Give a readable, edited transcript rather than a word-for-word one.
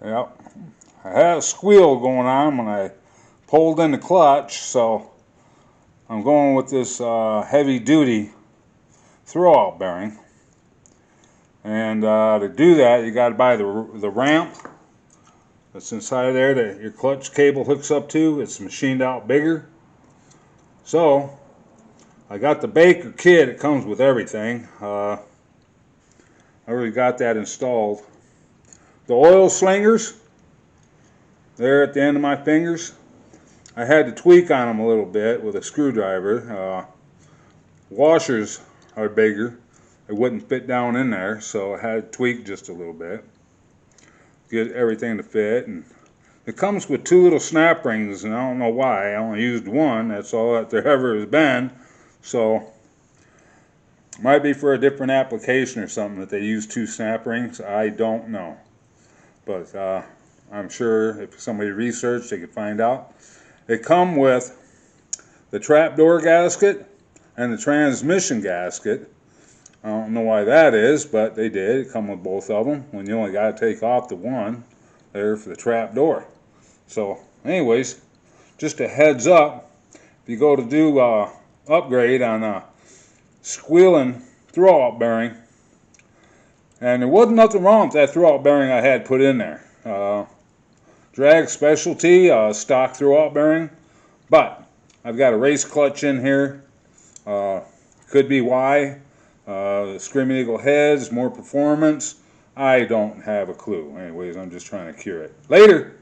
Yep. I had a squeal going on when I pulled in the clutch, so I'm going with this heavy duty throwout bearing. And to do that, you got to buy the ramp that's inside there that your clutch cable hooks up to. It's machined out bigger. So I got the Baker kit. It comes with everything. I already got that installed. The oil slingers, there at the end of my fingers, I had to tweak on them a little bit with a screwdriver. Washers are bigger. It wouldn't fit down in there, so I had to tweak just a little bit. Get everything to fit. And it comes with two little snap rings, and I don't know why. I only used one. That's all that there ever has been. So might be for a different application or something that they use two snap rings. I don't know. But I'm sure if somebody researched, they could find out. They come with the trapdoor gasket and the transmission gasket. I don't know why that is, but they did. It come with both of them when you only got to take off the one there for the trapdoor. So anyways, just a heads up, if you go to do upgrade on a squealing throwout bearing, and there wasn't nothing wrong with that throwout bearing I had put in there. Drag Specialty stock throwout bearing, but I've got a race clutch in here. Could be why. Screaming Eagle heads, more performance. I don't have a clue. Anyways, I'm just trying to cure it. Later!